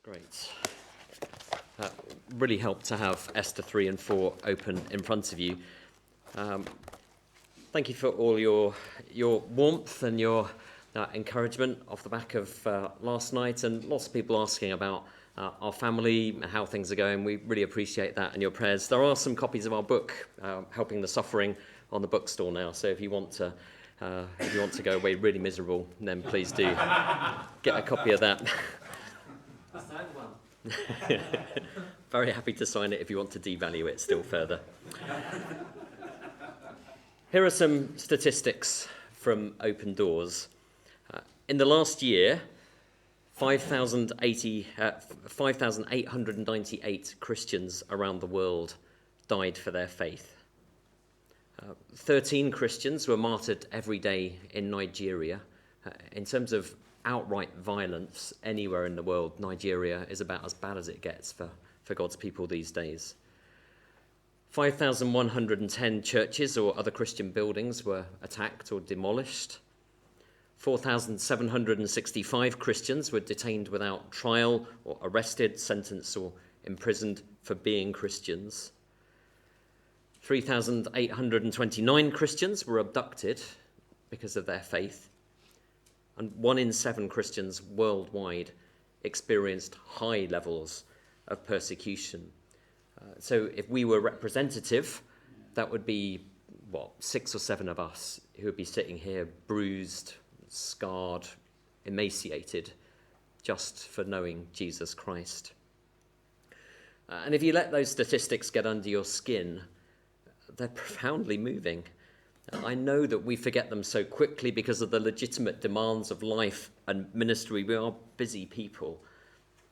Great. Really helped to have Esther 3 and 4 open in front of you. Thank you for all your warmth and your encouragement off the back of last night, and lots of people asking about our family and how things are going. We really appreciate that and your prayers. There are some copies of our book, Helping the Suffering, on the bookstore now, so if you want to go away really miserable, then please do get a copy of that. Very happy to sign it if you want to devalue it still further. Here are some statistics from Open Doors. In the last year, 5,898 Christians around the world died for their faith. 13 Christians were martyred every day in Nigeria. In terms of outright violence anywhere in the world, Nigeria is about as bad as it gets for God's people these days. 5,110 churches or other Christian buildings were attacked or demolished. 4,765 Christians were detained without trial or arrested, sentenced or imprisoned for being Christians. 3,829 Christians were abducted because of their faith. And 1 in 7 Christians worldwide experienced high levels of persecution. So if we were representative, that would be, 6 or 7 of us who would be sitting here bruised, scarred, emaciated, just for knowing Jesus Christ. And if you let those statistics get under your skin, they're profoundly moving. I know that we forget them so quickly because of the legitimate demands of life and ministry. We are busy people.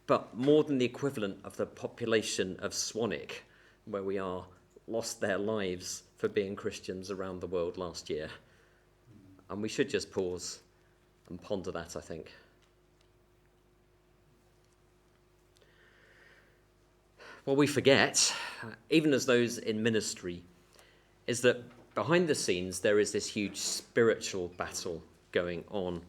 But more than the equivalent of the population of Swanwick, where we are, lost their lives for being Christians around the world last year. And we should just pause and ponder that, I think. What we forget, even as those in ministry, is that behind the scenes there is this huge spiritual battle going on.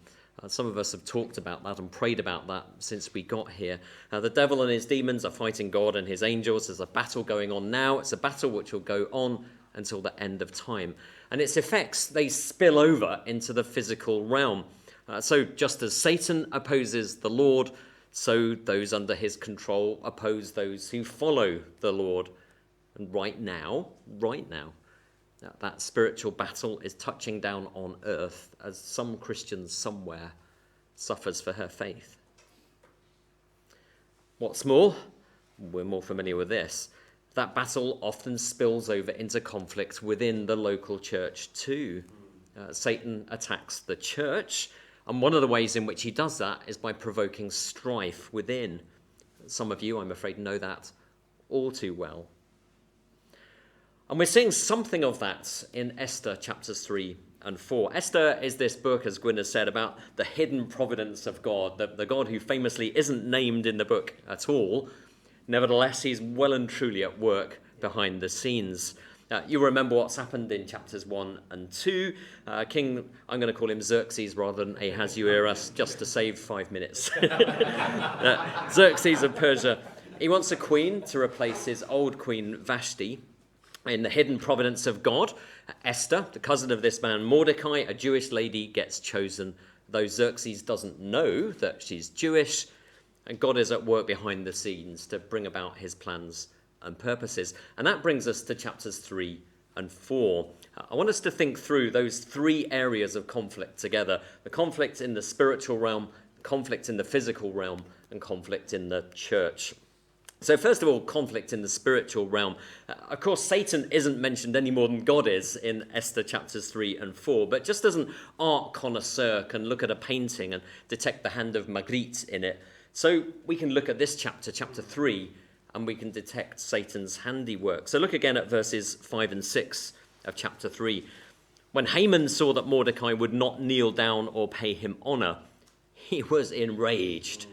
Some of us have talked about that and prayed about that since we got here. The devil and his demons are fighting God and his angels. There's a battle going on now. It's a battle which will go on until the end of time. And its effects, they spill over into the physical realm. So just as Satan opposes the Lord, so those under his control oppose those who follow the Lord. And right now, that spiritual battle is touching down on earth as some Christian somewhere suffers for her faith. What's more, we're more familiar with this, that battle often spills over into conflict within the local church too. Satan attacks the church, and one of the ways in which he does that is by provoking strife within. Some of you, I'm afraid, know that all too well. And we're seeing something of that in Esther chapters 3 and 4. Esther is this book, as Gwyn has said, about the hidden providence of God, the God who famously isn't named in the book at all. Nevertheless, he's well and truly at work behind the scenes. You remember what's happened in chapters 1 and 2. King, I'm going to call him Xerxes rather than Ahasuerus, just to save 5 minutes. Xerxes of Persia, he wants a queen to replace his old queen Vashti. In the hidden providence of God, Esther, the cousin of this man Mordecai, a Jewish lady, gets chosen, though Xerxes doesn't know that she's Jewish, and God is at work behind the scenes to bring about his plans and purposes. And that brings us to chapters 3 and 4. I want us to think through those 3 areas of conflict together: the conflict in the spiritual realm, conflict in the physical realm, and conflict in the church. So first of all, conflict in the spiritual realm. Of course, Satan isn't mentioned any more than God is in Esther chapters 3 and 4, but just as an art connoisseur can look at a painting and detect the hand of Magritte in it, so we can look at this chapter 3, and we can detect Satan's handiwork. So look again at verses 5 and 6 of chapter 3. When Haman saw that Mordecai would not kneel down or pay him honor, he was enraged.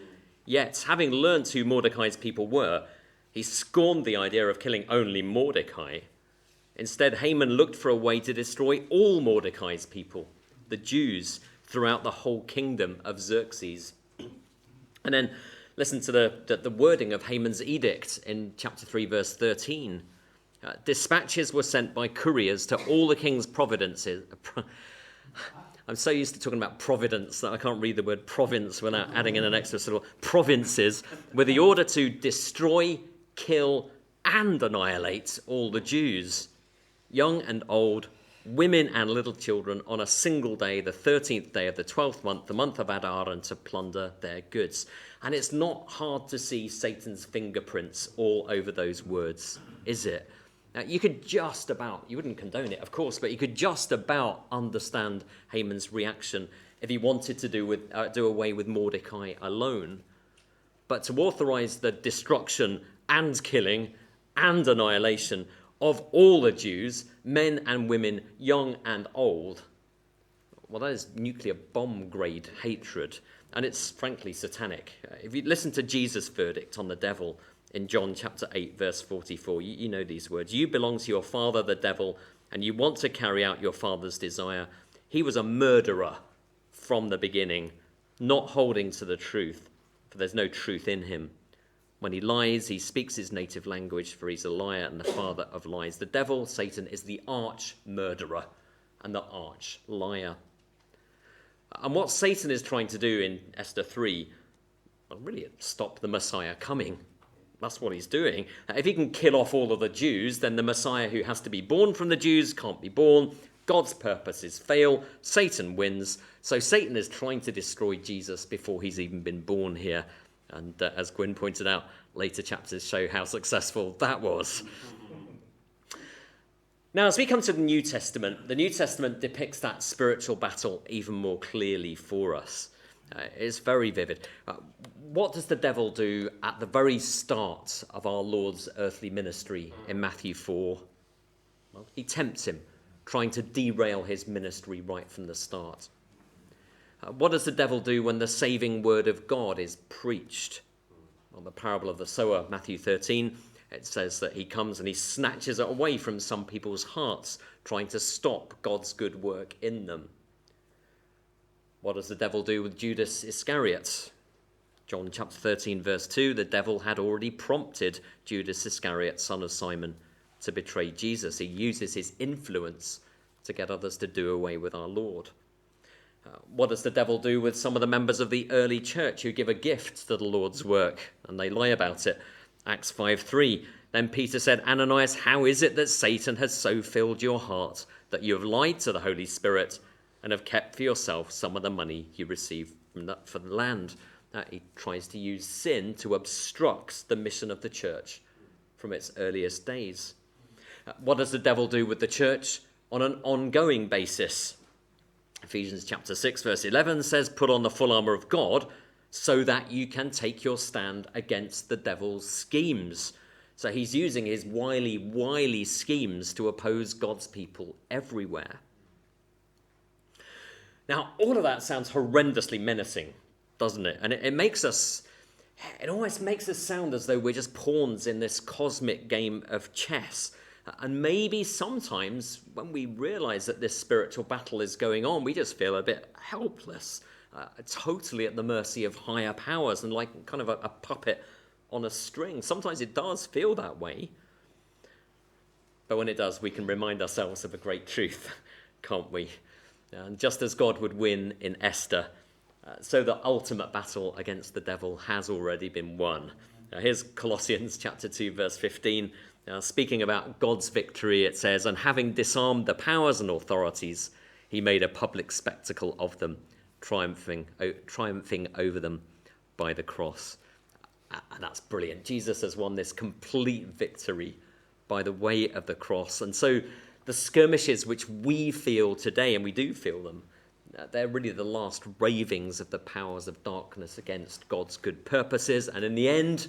Yet, having learnt who Mordecai's people were, he scorned the idea of killing only Mordecai. Instead, Haman looked for a way to destroy all Mordecai's people, the Jews, throughout the whole kingdom of Xerxes. And then Listen to the wording of Haman's edict in chapter 3, verse 13. Dispatches were sent by couriers to all the king's providences. I'm so used to talking about providence that I can't read the word province without adding in an extra syllable. Provinces, with the order to destroy, kill, and annihilate all the Jews, young and old, women and little children, on a single day, the 13th day of the 12th month, the month of Adar, and to plunder their goods. And it's not hard to see Satan's fingerprints all over those words, is it? Now, you could just about, you wouldn't condone it, of course, but you could just about understand Haman's reaction if he wanted to do away with Mordecai alone. But to authorize the destruction and killing and annihilation of all the Jews, men and women, young and old, well, that is nuclear bomb grade hatred, and it's frankly satanic. If you listen to Jesus' verdict on the devil in John chapter 8, verse 44, you know these words. You belong to your father, the devil, and you want to carry out your father's desire. He was a murderer from the beginning, not holding to the truth, for there's no truth in him. When he lies, he speaks his native language, for he's a liar and the father of lies. The devil, Satan, is the arch murderer and the arch liar. And what Satan is trying to do in Esther 3, well, really stop the Messiah coming. That's what he's doing. If he can kill off all of the Jews, then the Messiah who has to be born from the Jews can't be born. God's purposes fail. Satan wins. So Satan is trying to destroy Jesus before he's even been born here. And as Gwyn pointed out, later chapters show how successful that was. Now, as we come to the New Testament depicts that spiritual battle even more clearly for us. It's very vivid. What does the devil do at the very start of our Lord's earthly ministry in Matthew 4? Well, he tempts him, trying to derail his ministry right from the start. What does the devil do when the saving word of God is preached? Well, the parable of the sower, Matthew 13, it says that he comes and he snatches it away from some people's hearts, trying to stop God's good work in them. What does the devil do with Judas Iscariot? John chapter 13, verse 2, the devil had already prompted Judas Iscariot, son of Simon, to betray Jesus. He uses his influence to get others to do away with our Lord. What does the devil do with some of the members of the early church who give a gift to the Lord's work and they lie about it? Acts 5:3. Then Peter said, Ananias, how is it that Satan has so filled your heart that you have lied to the Holy Spirit and have kept for yourself some of the money you received for the land? He tries to use sin to obstruct the mission of the church from its earliest days. What does the devil do with the church on an ongoing basis? Ephesians chapter 6, verse 11 says, put on the full armour of God so that you can take your stand against the devil's schemes. So he's using his wily schemes to oppose God's people everywhere. Now, all of that sounds horrendously menacing, doesn't it? And it almost makes us sound as though we're just pawns in this cosmic game of chess. And maybe sometimes when we realize that this spiritual battle is going on, we just feel a bit helpless, totally at the mercy of higher powers and like kind of a puppet on a string. Sometimes it does feel that way. But when it does, we can remind ourselves of a great truth, can't we? And just as God would win in Esther, so the ultimate battle against the devil has already been won. Here's Colossians chapter 2, verse 15. Now, speaking about God's victory, it says, and having disarmed the powers and authorities, he made a public spectacle of them, triumphing over them by the cross. And that's brilliant. Jesus has won this complete victory by the way of the cross. And so the skirmishes which we feel today, and we do feel them, they're really the last ravings of the powers of darkness against God's good purposes. And in the end,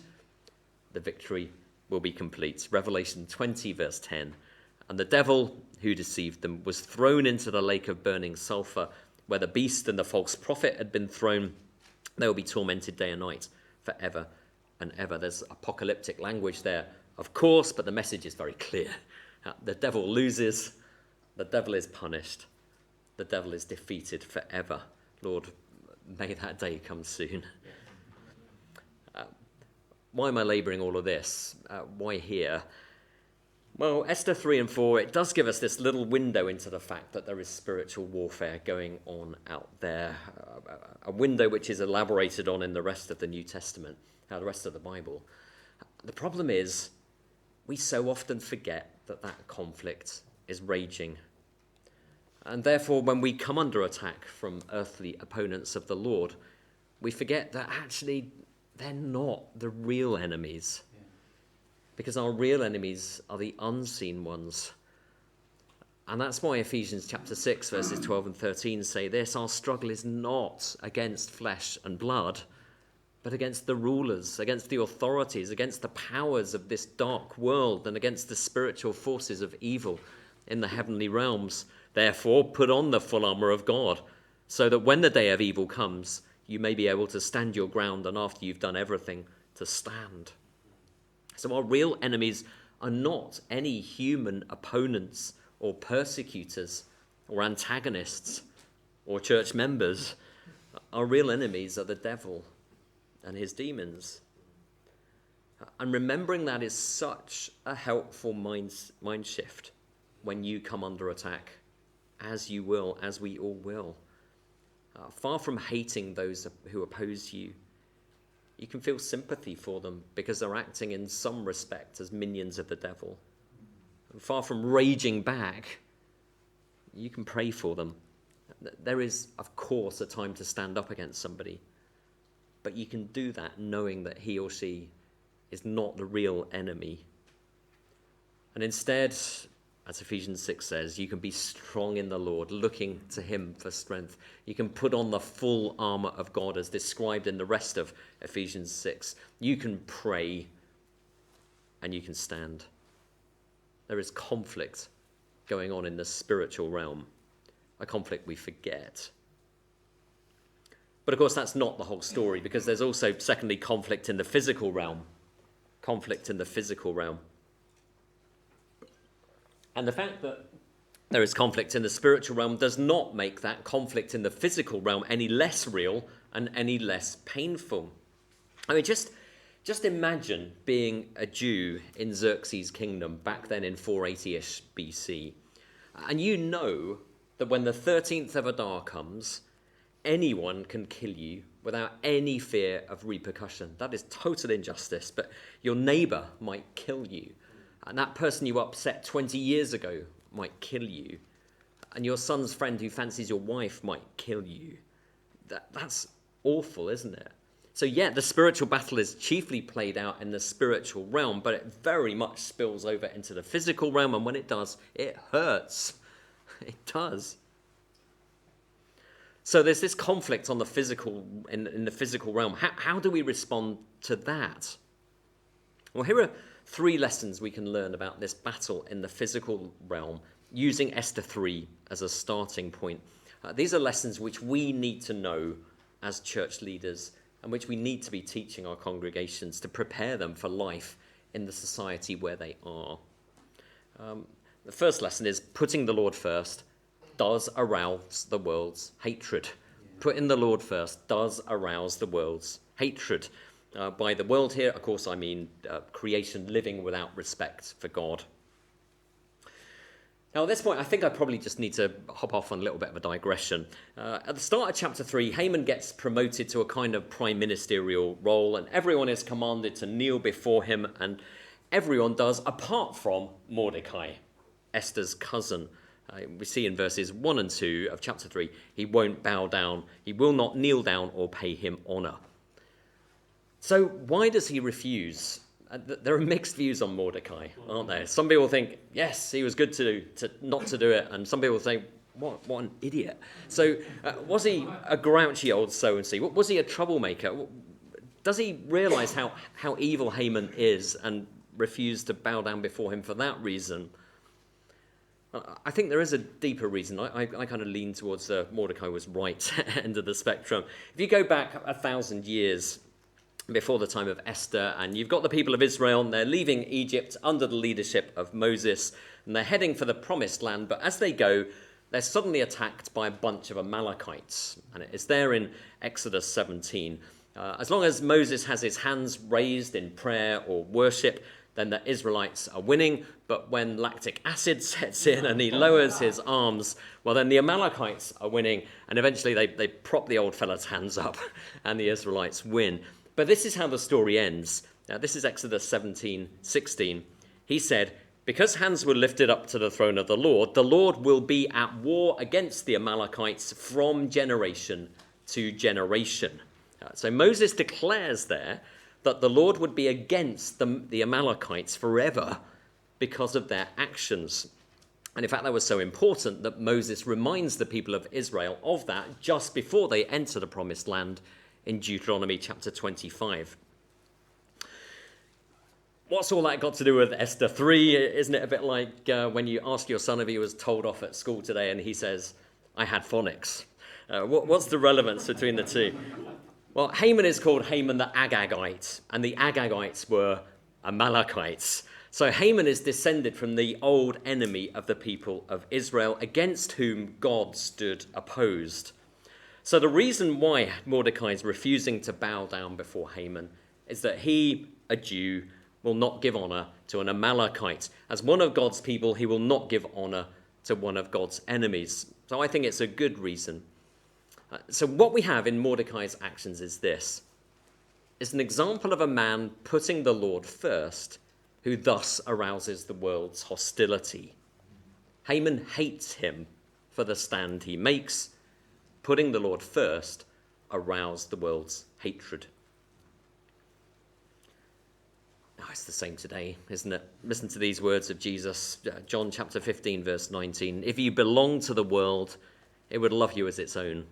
the victory will be complete. Revelation 20, verse 10. And the devil who deceived them was thrown into the lake of burning sulfur, where the beast and the false prophet had been thrown. They will be tormented day and night forever and ever. There's apocalyptic language there, of course, but the message is very clear. The devil loses. The devil is punished. The devil is defeated forever. Lord, may that day come soon. why am I labouring all of this? Why here? Well, Esther 3 and 4, it does give us this little window into the fact that there is spiritual warfare going on out there, a window which is elaborated on in the rest of the New Testament, the rest of the Bible. The problem is, we so often forget that conflict is raging. And therefore, when we come under attack from earthly opponents of the Lord, we forget that actually they're not the real enemies. Because our real enemies are the unseen ones. And that's why Ephesians chapter 6, verses 12 and 13 say this: our struggle is not against flesh and blood, but against the rulers, against the authorities, against the powers of this dark world, and against the spiritual forces of evil in the heavenly realms. Therefore, put on the full armour of God, so that when the day of evil comes, you may be able to stand your ground, and after you've done everything, to stand. So our real enemies are not any human opponents or persecutors or antagonists or church members. Our real enemies are the devil and his demons. And remembering that is such a helpful mind shift when you come under attack, as you will, as we all will. Far from hating those who oppose you, you can feel sympathy for them because they're acting in some respect as minions of the devil. And far from raging back, you can pray for them. There is, of course, a time to stand up against somebody, but you can do that knowing that he or she is not the real enemy. And instead, as Ephesians 6 says, you can be strong in the Lord, looking to him for strength. You can put on the full armour of God as described in the rest of Ephesians 6. You can pray and you can stand. There is conflict going on in the spiritual realm, a conflict we forget. But of course, that's not the whole story, because there's also, secondly, conflict in the physical realm. Conflict in the physical realm. And the fact that there is conflict in the spiritual realm does not make that conflict in the physical realm any less real and any less painful. I mean, just imagine being a Jew in Xerxes' kingdom back then in 480-ish BC. And you know that when the 13th of Adar comes, anyone can kill you without any fear of repercussion. That is total injustice, but your neighbour might kill you. And that person you upset 20 years ago might kill you. And your son's friend who fancies your wife might kill you. That's awful, isn't it? So yeah, the spiritual battle is chiefly played out in the spiritual realm, but it very much spills over into the physical realm. And when it does, it hurts. It does. So there's this conflict on the physical, in the physical realm. How do we respond to that? Well, here are 3 lessons we can learn about this battle in the physical realm, using Esther 3 as a starting point. These are lessons which we need to know as church leaders, and which we need to be teaching our congregations to prepare them for life in the society where they are. The first lesson is putting the Lord first does arouse the world's hatred. Putting the Lord first does arouse the world's hatred. By the world here, of course, I mean creation living without respect for God. Now, at this point, I think I probably just need to hop off on a little bit of a digression. At the start of chapter 3, Haman gets promoted to a kind of prime ministerial role, and everyone is commanded to kneel before him, and everyone does, apart from Mordecai, Esther's cousin. We see in verses 1 and 2 of chapter 3, he won't bow down, he will not kneel down or pay him honour. So why does he refuse? There are mixed views on Mordecai, aren't there? Some people think, yes, he was good to not to do it, and some people think, what an idiot. So was he a grouchy old so-and-so? Was he a troublemaker? Does he realise how evil Haman is and refuse to bow down before him for that reason? I think there is a deeper reason. I kind of lean towards Mordecai was right end of the spectrum. If you go back 1,000 years before the time of Esther, and you've got the people of Israel, and they're leaving Egypt under the leadership of Moses, and they're heading for the promised land, but as they go, they're suddenly attacked by a bunch of Amalekites, and it's there in Exodus 17. As long as Moses has his hands raised in prayer or worship, then the Israelites are winning. But when lactic acid sets in and he lowers his arms, well, then the Amalekites are winning. And eventually they prop the old fella's hands up and the Israelites win. But this is how the story ends. Now, this is Exodus 17:16. He said, because hands were lifted up to the throne of the Lord will be at war against the Amalekites from generation to generation. So Moses declares there that the Lord would be against the Amalekites forever because of their actions. And in fact, that was so important that Moses reminds the people of Israel of that just before they enter the promised land in Deuteronomy chapter 25. What's all that got to do with Esther 3? Isn't it a bit like when you ask your son if he was told off at school today and he says, I had phonics? What's the relevance between the two? Well, Haman is called Haman the Agagite, and the Agagites were Amalekites. So Haman is descended from the old enemy of the people of Israel, against whom God stood opposed. So the reason why Mordecai is refusing to bow down before Haman is that he, a Jew, will not give honor to an Amalekite. As one of God's people, he will not give honor to one of God's enemies. So I think it's a good reason. So what we have in Mordecai's actions is this. It's an example of a man putting the Lord first, who thus arouses the world's hostility. Haman hates him for the stand he makes. Putting the Lord first aroused the world's hatred. Oh, it's the same today, isn't it? Listen to these words of Jesus, John chapter 15, verse 19. If you belong to the world, it would love you as its own.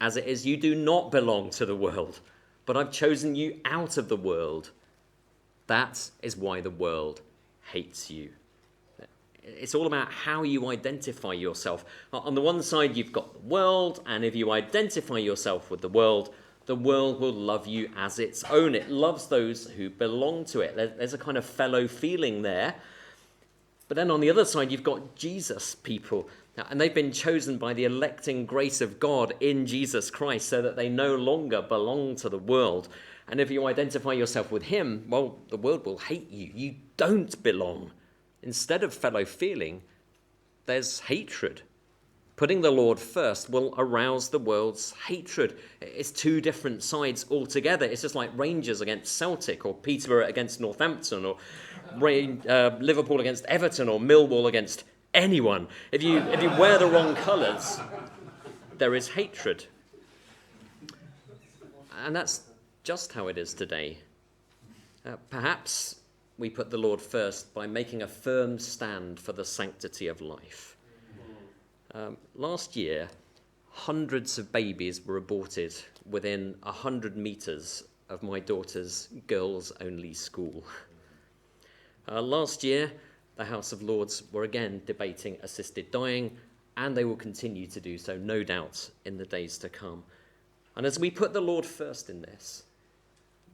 As it is, you do not belong to the world, but I've chosen you out of the world. That is why the world hates you. It's all about how you identify yourself. On the one side, you've got the world, and if you identify yourself with the world will love you as its own. It loves those who belong to it. There's a kind of fellow feeling there. But then on the other side, you've got Jesus people. And they've been chosen by the electing grace of God in Jesus Christ so that they no longer belong to the world. And if you identify yourself with him, well, the world will hate you. You don't belong. Instead of fellow feeling, there's hatred. Putting the Lord first will arouse the world's hatred. It's two different sides altogether. It's just like Rangers against Celtic, or Peterborough against Northampton, or Liverpool against Everton, or Millwall against anyone. If you wear the wrong colours, there is hatred. And that's just how it is today. Perhaps we put the Lord first by making a firm stand for the sanctity of life. Last year, hundreds of babies were aborted within 100 metres of my daughter's girls-only school. Last year, the House of Lords were again debating assisted dying, and they will continue to do so, no doubt, in the days to come. And as we put the Lord first in this,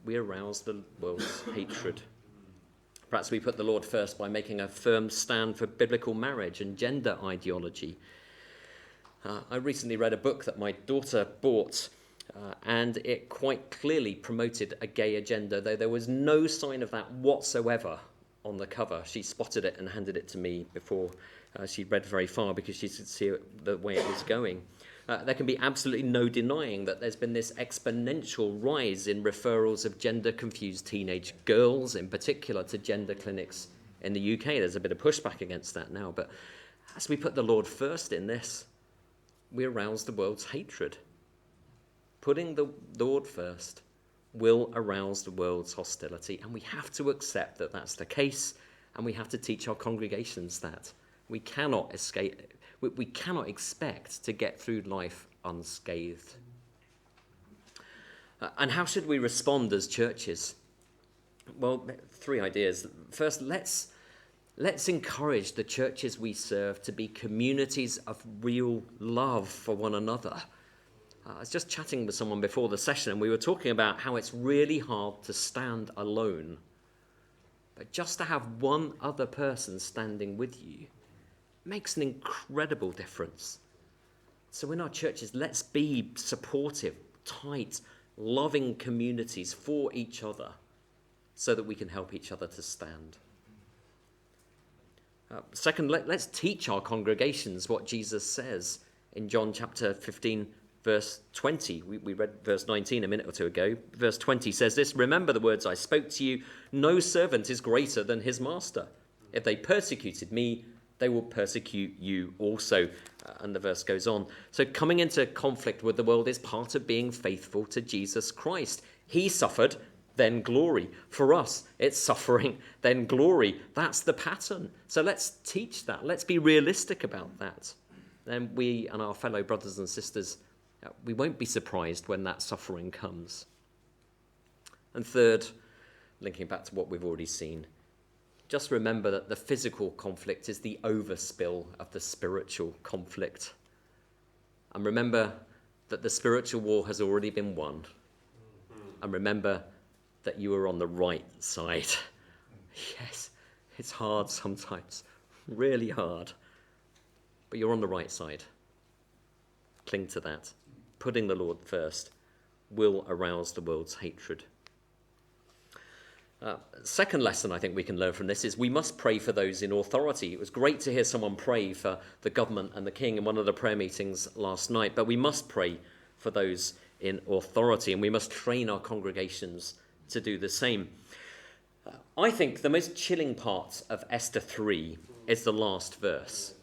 we arouse the world's hatred. Perhaps we put the Lord first by making a firm stand for biblical marriage and gender ideology. I recently read a book that my daughter bought, and it quite clearly promoted a gay agenda, though there was no sign of that whatsoever on the cover. She spotted it and handed it to me before she read very far, because she could see the way it was going. There can be absolutely no denying that there's been this exponential rise in referrals of gender-confused teenage girls, in particular, to gender clinics in the UK. There's a bit of pushback against that now, but as we put the Lord first in this, we arouse the world's hatred. Putting the Lord first will arouse the world's hostility, and we have to accept that that's the case, and we have to teach our congregations that. We cannot expect to get through life unscathed. And how should we respond as churches? Well, three ideas. First, let's encourage the churches we serve to be communities of real love for one another. I was just chatting with someone before the session, and we were talking about how it's really hard to stand alone. But just to have one other person standing with you makes an incredible difference. So in our churches, let's be supportive, tight, loving communities for each other so that we can help each other to stand. Second, let's teach our congregations what Jesus says in John chapter 15, verse 20. We read verse 19 a minute or two ago. Verse 20 says this: "Remember the words I spoke to you. No servant is greater than his master. If they persecuted me, they will persecute you also." And the verse goes on. So coming into conflict with the world is part of being faithful to Jesus Christ. He suffered, then glory. For us, it's suffering, then glory. That's the pattern. So let's teach that. Let's be realistic about that. Then we and our fellow brothers and sisters, we won't be surprised when that suffering comes. And third, linking back to what we've already seen, just remember that the physical conflict is the overspill of the spiritual conflict. And remember that the spiritual war has already been won. And remember that you are on the right side. Yes, it's hard sometimes, really hard. But you're on the right side. Cling to that. Putting the Lord first will arouse the world's hatred. Second lesson I think we can learn from this is we must pray for those in authority. It was great to hear someone pray for the government and the king in one of the prayer meetings last night, but we must pray for those in authority, and we must train our congregations to do the same. I think the most chilling part of Esther 3 is the last verse.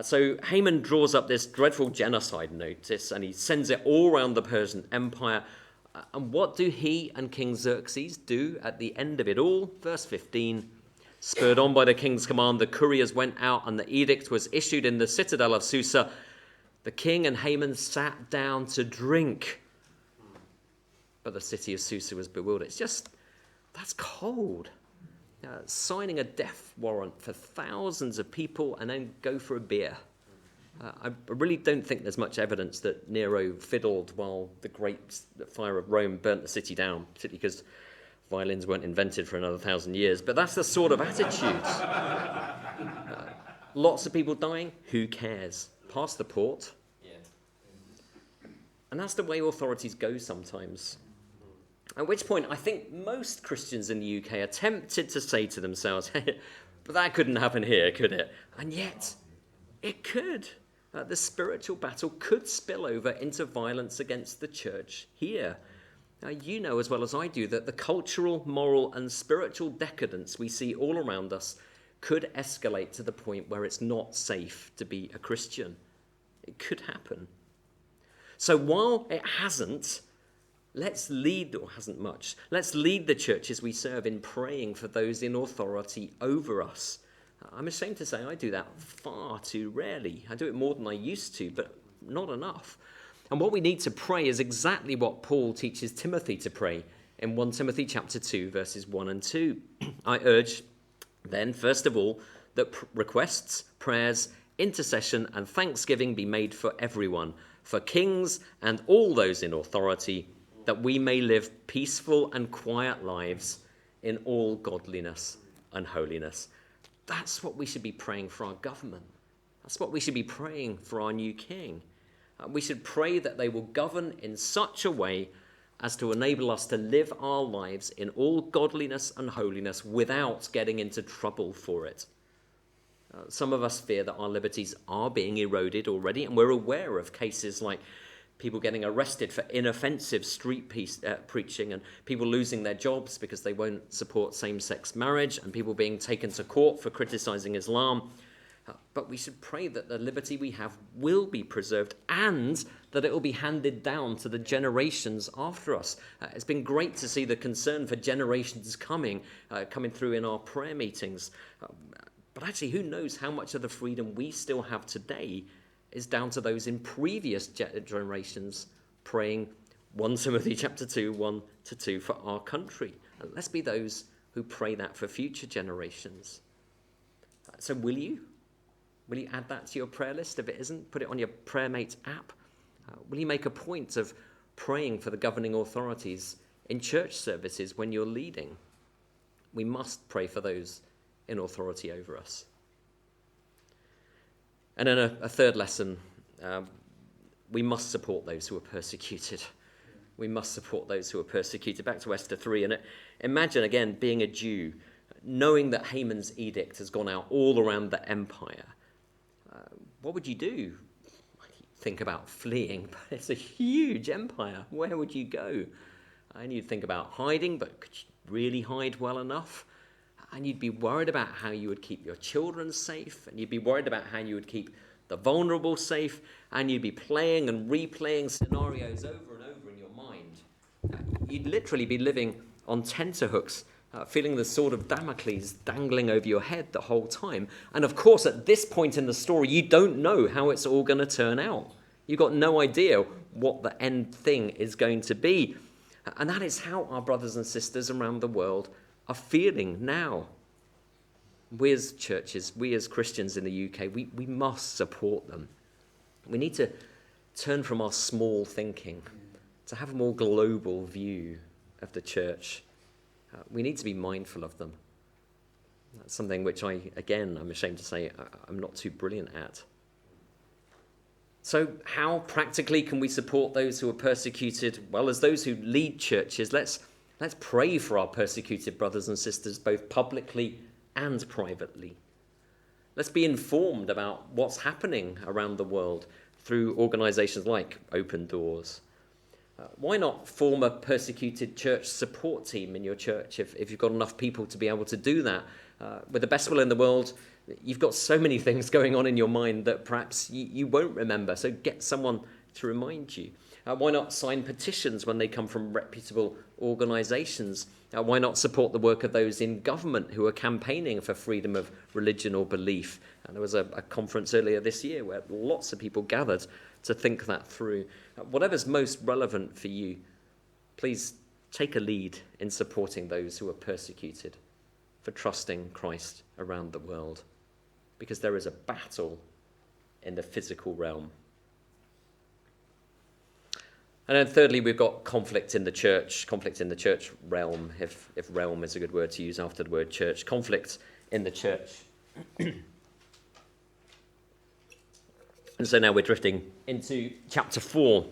So Haman draws up this dreadful genocide notice and he sends it all around the Persian Empire. And what do he and King Xerxes do at the end of it all? Verse 15, "Spurred on by the king's command, the couriers went out and the edict was issued in the citadel of Susa. The king and Haman sat down to drink. But the city of Susa was bewildered." It's just, that's cold. Signing a death warrant for thousands of people and then go for a beer. I really don't think there's much evidence that Nero fiddled while the great fire of Rome burnt the city down, particularly because violins weren't invented for another 1,000 years. But that's the sort of attitude. Lots of people dying, who cares? Pass the port. And that's the way authorities go sometimes. At which point, I think most Christians in the UK are tempted to say to themselves, but that couldn't happen here, could it? And yet, it could. The spiritual battle could spill over into violence against the church here. Now, you know as well as I do that the cultural, moral, and spiritual decadence we see all around us could escalate to the point where it's not safe to be a Christian. It could happen. So while it hasn't, let's lead the churches we serve in praying for those in authority over us. I'm ashamed to say I do that far too rarely. I do it more than I used to, but not enough. And what we need to pray is exactly what Paul teaches Timothy to pray in 1 Timothy chapter 2, verses 1 and 2. "I urge then, first of all, that requests, prayers, intercession, and thanksgiving be made for everyone, for kings and all those in authority, that we may live peaceful and quiet lives in all godliness and holiness." That's what we should be praying for our government. That's what we should be praying for our new king. We should pray that they will govern in such a way as to enable us to live our lives in all godliness and holiness without getting into trouble for it. Some of us fear that our liberties are being eroded already, and we're aware of cases like people getting arrested for inoffensive street preaching, and people losing their jobs because they won't support same-sex marriage, and people being taken to court for criticizing Islam. But we should pray that the liberty we have will be preserved and that it will be handed down to the generations after us. It's been great to see the concern for generations coming through in our prayer meetings. But actually, who knows how much of the freedom we still have today is down to those in previous generations praying 1 Timothy chapter 2, 1 to 2 for our country. And let's be those who pray that for future generations. So will you? Will you add that to your prayer list? If it isn't, put it on your PrayerMate app. Will you make a point of praying for the governing authorities in church services when you're leading? We must pray for those in authority over us. And then a third lesson, we must support those who are persecuted. We must support those who are persecuted. Back to Esther 3. And imagine, again, being a Jew, knowing that Haman's edict has gone out all around the empire. What would you do? Think about fleeing, but it's a huge empire. Where would you go? And you'd think about hiding, but could you really hide well enough? And you'd be worried about how you would keep your children safe, and you'd be worried about how you would keep the vulnerable safe, and you'd be playing and replaying scenarios over and over in your mind. You'd literally be living on tenterhooks, feeling the sword of Damocles dangling over your head the whole time. And of course, at this point in the story, you don't know how it's all going to turn out. You've got no idea what the end thing is going to be. And that is how our brothers and sisters around the world are feeling now. We as churches, we as Christians in the UK, we must support them. We need to turn from our small thinking to have a more global view of the church. We need to be mindful of them. That's something which I'm ashamed to say, I'm not too brilliant at. So how practically can we support those who are persecuted? Well, as those who lead churches, let's pray for our persecuted brothers and sisters, both publicly and privately. Let's be informed about what's happening around the world through organisations like Open Doors. Why not form a persecuted church support team in your church if you've got enough people to be able to do that? With the best will in the world, you've got so many things going on in your mind that perhaps you won't remember, so get someone to remind you. Why not sign petitions when they come from reputable organisations? Why not support the work of those in government who are campaigning for freedom of religion or belief? And there was a conference earlier this year where lots of people gathered to think that through. Whatever's most relevant for you, please take a lead in supporting those who are persecuted for trusting Christ around the world, because there is a battle in the physical realm. And then thirdly, we've got conflict in the church realm, if realm is a good word to use after the word church. Conflict in the church. And so now we're drifting into chapter 4.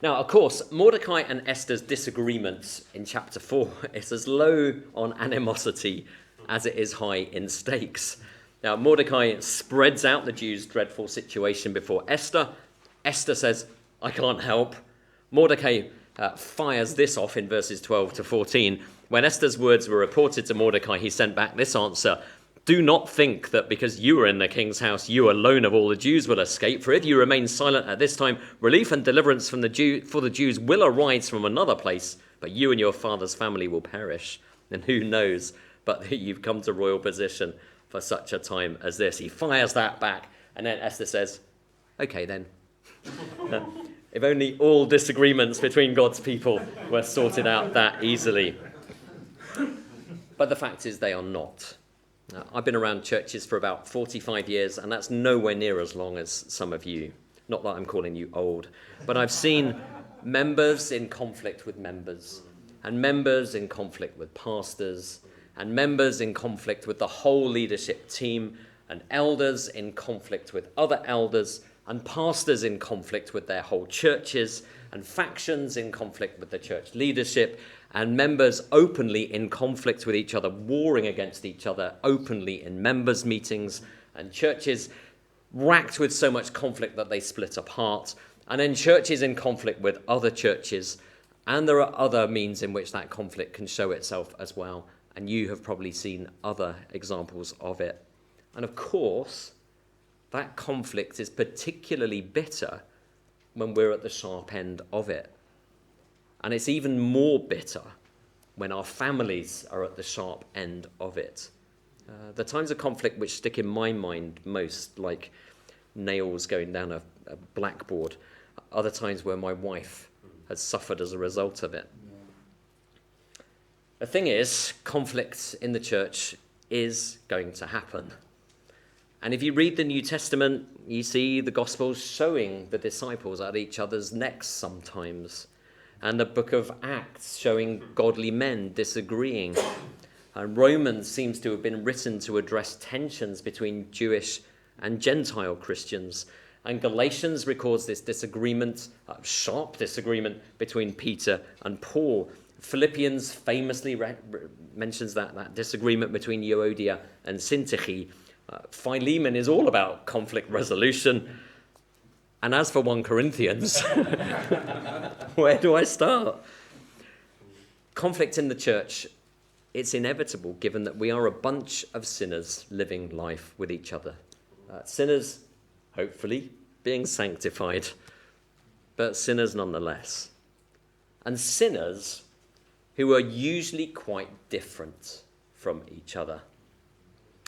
Now, of course, Mordecai and Esther's disagreement in chapter 4 is as low on animosity as it is high in stakes. Now, Mordecai spreads out the Jews' dreadful situation before Esther. Esther says, I can't help. Mordecai fires this off in verses 12 to 14. When Esther's words were reported to Mordecai, he sent back this answer: do not think that because you are in the king's house, you alone of all the Jews will escape. For if you remain silent at this time, relief and deliverance for the Jews will arise from another place, but you and your father's family will perish. And who knows but that you've come to royal position for such a time as this. He fires that back, and then Esther says, okay then. If only all disagreements between God's people were sorted out that easily. But the fact is they are not. I've been around churches for about 45 years, and that's nowhere near as long as some of you. Not that I'm calling you old, but I've seen members in conflict with members, and members in conflict with pastors, and members in conflict with the whole leadership team, and elders in conflict with other elders, and pastors in conflict with their whole churches, and factions in conflict with the church leadership, and members openly in conflict with each other, warring against each other openly in members' meetings, and churches racked with so much conflict that they split apart, and then churches in conflict with other churches. And there are other means in which that conflict can show itself as well, and you have probably seen other examples of it. And of course, that conflict is particularly bitter when we're at the sharp end of it. And it's even more bitter when our families are at the sharp end of it. The times of conflict which stick in my mind most, like nails going down a blackboard, are the times where my wife has suffered as a result of it. The thing is, conflict in the church is going to happen. And if you read the New Testament, you see the Gospels showing the disciples at each other's necks sometimes. And the book of Acts showing godly men disagreeing. And Romans seems to have been written to address tensions between Jewish and Gentile Christians. And Galatians records this disagreement, sharp disagreement between Peter and Paul. Philippians famously mentions that disagreement between Euodia and Syntyche. Philemon is all about conflict resolution. And as for 1 Corinthians, where do I start? Conflict in the church, it's inevitable given that we are a bunch of sinners living life with each other. Sinners, hopefully, being sanctified, but sinners nonetheless. And sinners who are usually quite different from each other.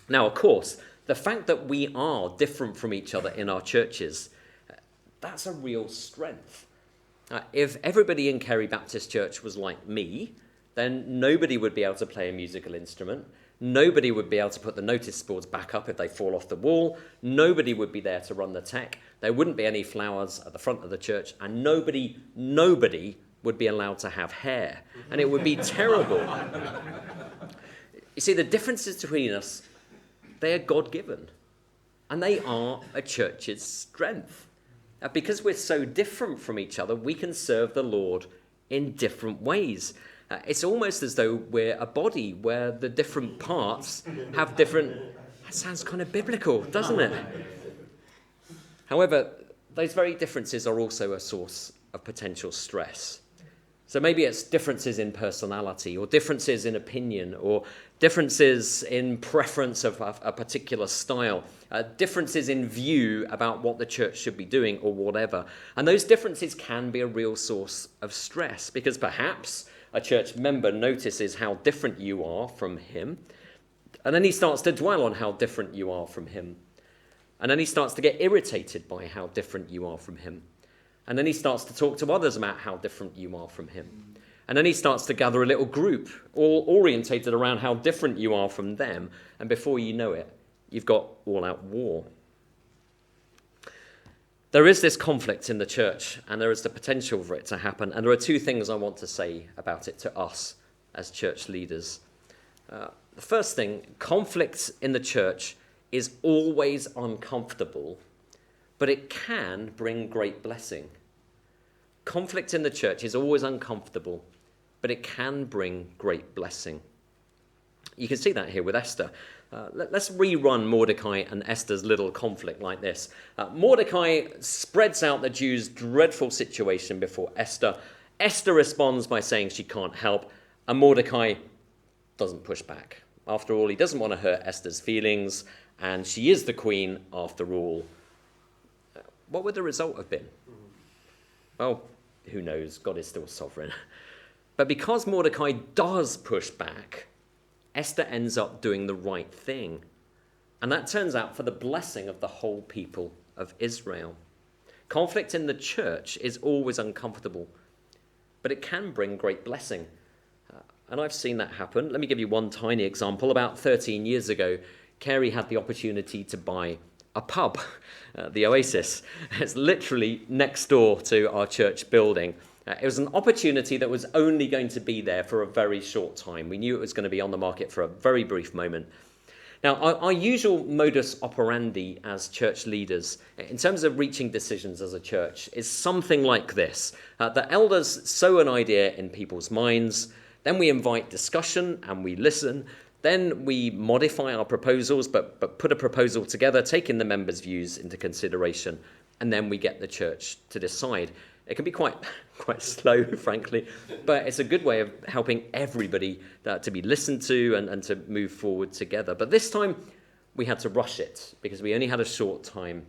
Now, of course, the fact that we are different from each other in our churches, that's a real strength. If everybody in Kerry Baptist Church was like me, then nobody would be able to play a musical instrument. Nobody would be able to put the notice boards back up if they fall off the wall. Nobody would be there to run the tech. There wouldn't be any flowers at the front of the church. And nobody would be allowed to have hair. And it would be terrible. You see, the differences between us, they are God-given. And they are a church's strength. Because we're so different from each other, we can serve the Lord in different ways. It's almost as though we're a body where the different parts have different... That sounds kind of biblical, doesn't it? However, those very differences are also a source of potential stress. So maybe it's differences in personality, or differences in opinion, or differences in preference of a particular style, differences in view about what the church should be doing, or whatever. And those differences can be a real source of stress, because perhaps a church member notices how different you are from him, and then he starts to dwell on how different you are from him. And then he starts to get irritated by how different you are from him. And then he starts to talk to others about how different you are from him. And then he starts to gather a little group, all orientated around how different you are from them. And before you know it, you've got all-out war. There is this conflict in the church, and there is the potential for it to happen. And there are two things I want to say about it to us as church leaders. The first thing, conflict in the church is always uncomfortable, but it can bring great blessing. Conflict in the church is always uncomfortable, but it can bring great blessing. You can see that here with Esther. Let's rerun Mordecai and Esther's little conflict like this. Mordecai spreads out the Jews' dreadful situation before Esther. Esther responds by saying she can't help, and Mordecai doesn't push back. After all, he doesn't want to hurt Esther's feelings, and she is the queen after all. What would the result have been? Well, who knows? God is still sovereign. But because Mordecai does push back, Esther ends up doing the right thing. And that turns out for the blessing of the whole people of Israel. Conflict in the church is always uncomfortable, but it can bring great blessing. And I've seen that happen. Let me give you one tiny example. About 13 years ago, Carey had the opportunity to buy a pub, the Oasis. It's literally next door to our church building. It was an opportunity that was only going to be there for a very short time. We knew it was going to be on the market for a very brief moment. Now, our usual modus operandi as church leaders, in terms of reaching decisions as a church, is something like this. The elders sow an idea in people's minds, then we invite discussion and we listen. Then we modify our proposals, but put a proposal together, taking the members' views into consideration, and then we get the church to decide. It can be quite slow, frankly, but it's a good way of helping everybody to be listened to and to move forward together. But this time, we had to rush it because we only had a short time.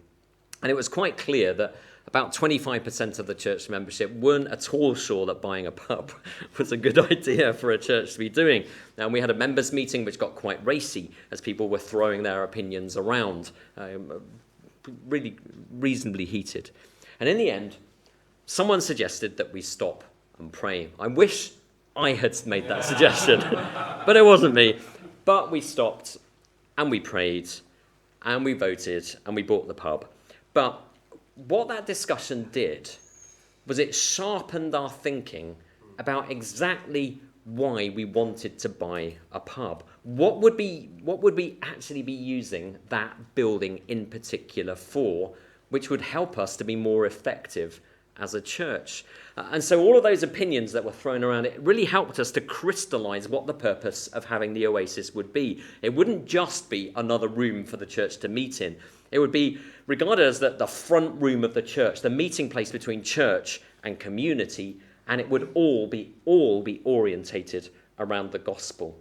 And it was quite clear that about 25% of the church membership weren't at all sure that buying a pub was a good idea for a church to be doing. And we had a members' meeting which got quite racy as people were throwing their opinions around, really reasonably heated. And in the end, someone suggested that we stop and pray. I wish I had made that suggestion, but it wasn't me. But we stopped and we prayed and we voted and we bought the pub. But what that discussion did was it sharpened our thinking about exactly why we wanted to buy a pub. What would we actually be using that building in particular for which would help us to be more effective as a church. And so all of those opinions that were thrown around, it really helped us to crystallize what the purpose of having the Oasis would be. It wouldn't just be another room for the church to meet in. It would be regarded as the front room of the church, the meeting place between church and community, and it would all be orientated around the gospel.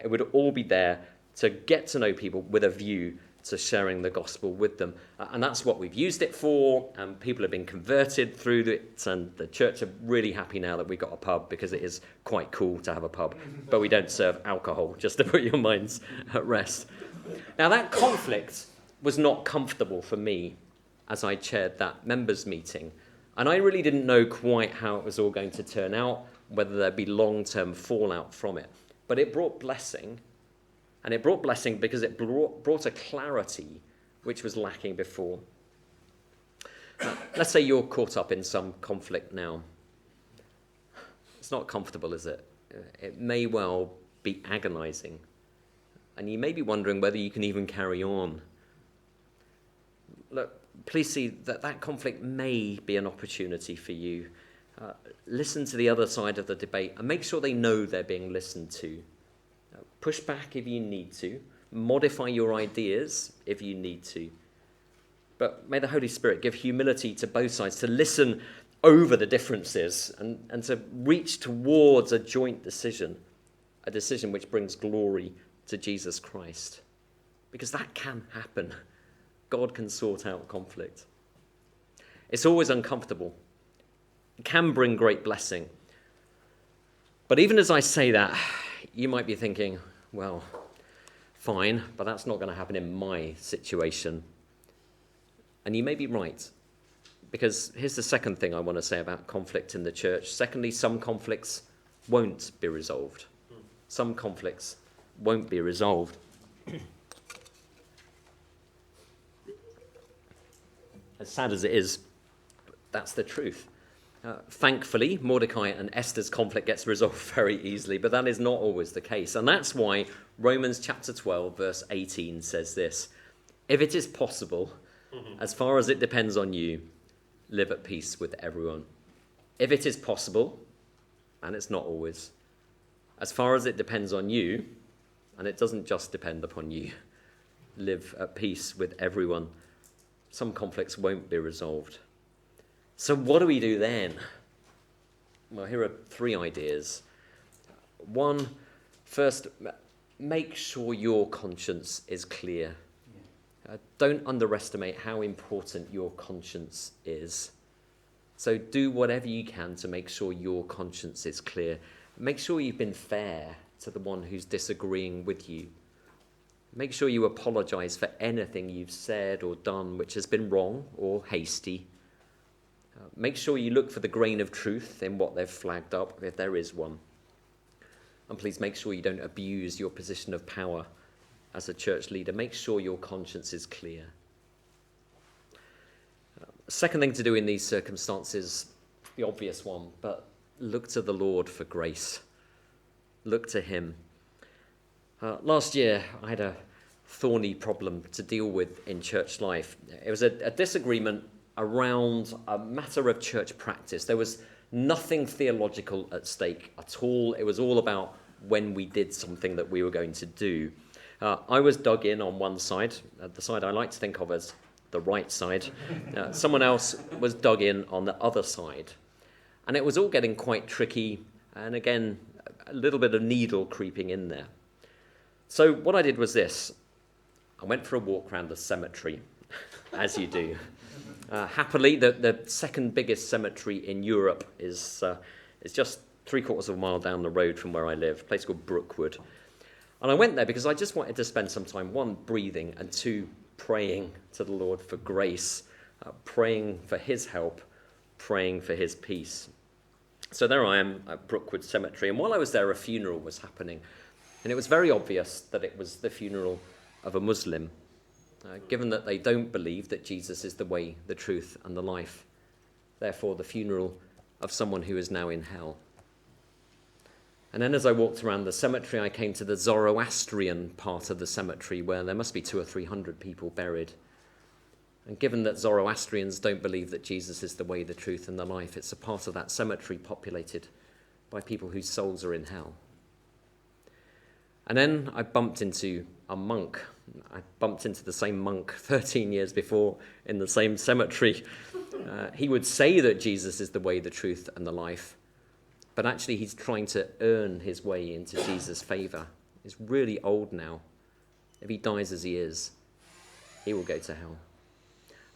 It would all be there to get to know people with a view to sharing the gospel with them. And that's what we've used it for, and people have been converted through it, and the church are really happy now that we've got a pub, because it is quite cool to have a pub. But we don't serve alcohol, just to put your minds at rest. Now, that conflict was not comfortable for me as I chaired that members' meeting. And I really didn't know quite how it was all going to turn out, whether there'd be long-term fallout from it. But it brought blessing. And it brought blessing because it brought a clarity which was lacking before. Let's say you're caught up in some conflict now. It's not comfortable, is it? It may well be agonizing. And you may be wondering whether you can even carry on. Look, please see that conflict may be an opportunity for you. Listen to the other side of the debate and make sure they know they're being listened to. Push back if you need to. Modify your ideas if you need to. But may the Holy Spirit give humility to both sides to listen over the differences and to reach towards a joint decision, a decision which brings glory to Jesus Christ. Because that can happen. God can sort out conflict. It's always uncomfortable. It can bring great blessing. But even as I say that, you might be thinking, well, fine, but that's not going to happen in my situation. And you may be right, because here's the second thing I want to say about conflict in the church. Secondly, some conflicts won't be resolved. Some conflicts won't be resolved. As sad as it is, that's the truth. Thankfully, Mordecai and Esther's conflict gets resolved very easily, but that is not always the case. And that's why Romans chapter 12, verse 18 says this: if it is possible, as far as it depends on you, live at peace with everyone. If it is possible, and it's not always, as far as it depends on you, and it doesn't just depend upon you, live at peace with everyone. Some conflicts won't be resolved. So what do we do then? Well, here are 3 ideas. 1, first, make sure your conscience is clear. Don't underestimate how important your conscience is. So do whatever you can to make sure your conscience is clear. Make sure you've been fair to the one who's disagreeing with you. Make sure you apologize for anything you've said or done which has been wrong or hasty. Make sure you look for the grain of truth in what they've flagged up, if there is one. And please make sure you don't abuse your position of power as a church leader. Make sure your conscience is clear. Second thing to do in these circumstances, the obvious one, but look to the Lord for grace. Look to him. Last year, I had a thorny problem to deal with in church life. It was a disagreement around a matter of church practice. There was nothing theological at stake at all. It was all about when we did something that we were going to do. I was dug in on one side, the side I like to think of as the right side. Someone else was dug in on the other side. And it was all getting quite tricky, and again, a little bit of needle creeping in there. So what I did was this. I went for a walk around the cemetery, as you do. Happily, the second biggest cemetery in Europe is just 3/4 of a mile down the road from where I live, a place called Brookwood. And I went there because I just wanted to spend some time, 1, breathing, and 2, praying to the Lord for grace, praying for his help, praying for his peace. So there I am at Brookwood Cemetery, and while I was there, a funeral was happening. And it was very obvious that it was the funeral of a Muslim, given that they don't believe that Jesus is the way, the truth, and the life. Therefore, the funeral of someone who is now in hell. And then as I walked around the cemetery, I came to the Zoroastrian part of the cemetery, where there must be 200 or 300 people buried. And given that Zoroastrians don't believe that Jesus is the way, the truth, and the life, it's a part of that cemetery populated by people whose souls are in hell. And then I bumped into a monk. I bumped into the same monk 13 years before in the same cemetery. He would say that Jesus is the way, the truth, and the life, but actually he's trying to earn his way into Jesus' favor. He's really old now. If he dies as he is, he will go to hell.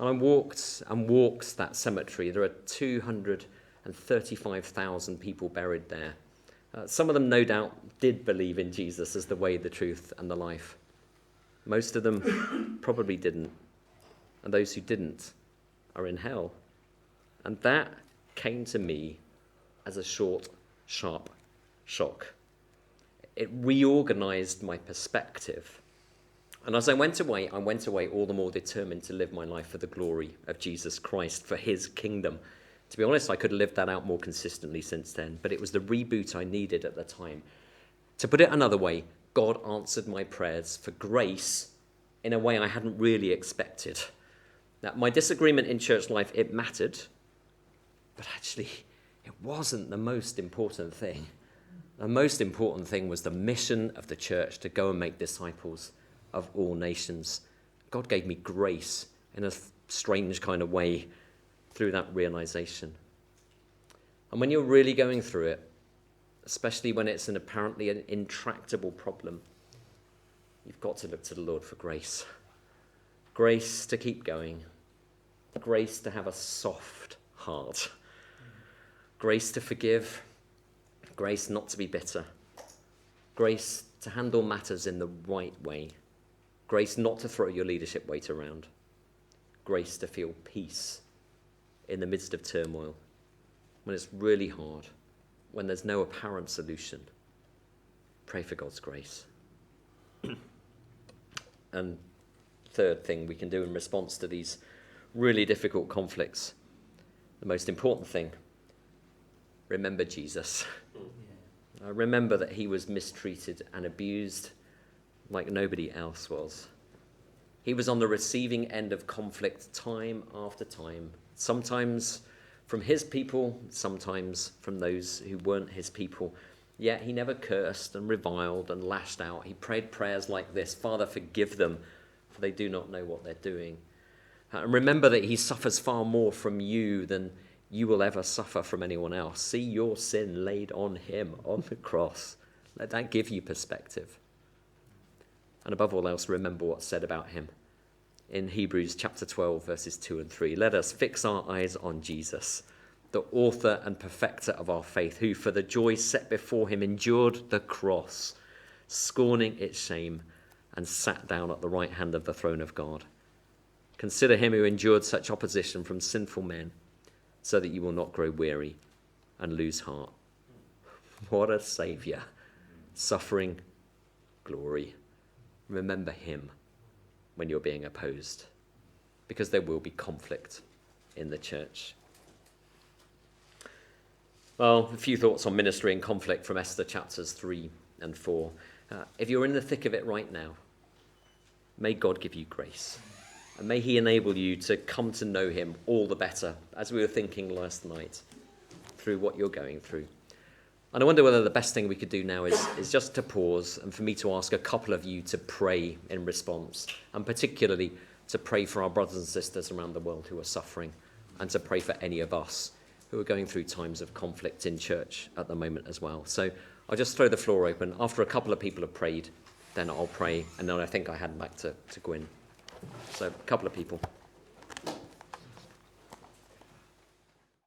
And I walked that cemetery. There are 235,000 people buried there. Some of them, no doubt, did believe in Jesus as the way, the truth, and the life. Most of them probably didn't. And those who didn't are in hell. And that came to me as a short, sharp shock. It reorganized my perspective. And as I went away all the more determined to live my life for the glory of Jesus Christ, for his kingdom. To be honest, I could have lived that out more consistently since then, but it was the reboot I needed at the time. To put it another way, God answered my prayers for grace in a way I hadn't really expected. Now, my disagreement in church life, it mattered, but actually it wasn't the most important thing. The most important thing was the mission of the church to go and make disciples of all nations. God gave me grace in a strange kind of way through that realization. And when you're really going through it, especially when it's an apparently an intractable problem, you've got to look to the Lord for grace. Grace to keep going. Grace to have a soft heart. Grace to forgive. Grace not to be bitter. Grace to handle matters in the right way. Grace not to throw your leadership weight around. Grace to feel peace in the midst of turmoil, when it's really hard, when there's no apparent solution. Pray for God's grace. And third thing we can do in response to these really difficult conflicts, the most important thing, remember Jesus. Remember that he was mistreated and abused like nobody else was. He was on the receiving end of conflict time after time, sometimes from his people, sometimes from those who weren't his people. Yet he never cursed and reviled and lashed out. He prayed prayers like this: Father, forgive them, for they do not know what they're doing. And remember that he suffers far more from you than you will ever suffer from anyone else. See your sin laid on him on the cross. Let that give you perspective. And above all else, remember what's said about him in Hebrews chapter 12, verses 2 and 3. Let us fix our eyes on Jesus, the author and perfecter of our faith, who for the joy set before him endured the cross, scorning its shame, and sat down at the right hand of the throne of God. Consider him who endured such opposition from sinful men, so that you will not grow weary and lose heart. What a saviour. Suffering, glory. Remember him when you're being opposed, because there will be conflict in the church. Well, a few thoughts on ministry and conflict from Esther chapters 3 and 4. If you're in the thick of it right now, may God give you grace. And may he enable you to come to know him all the better, as we were thinking last night, through what you're going through. And I wonder whether the best thing we could do now is just to pause and for me to ask a couple of you to pray in response, and particularly to pray for our brothers and sisters around the world who are suffering, and to pray for any of us who are going through times of conflict in church at the moment as well. So I'll just throw the floor open. After a couple of people have prayed, then I'll pray, and then I think I hand back to Gwyn. So a couple of people.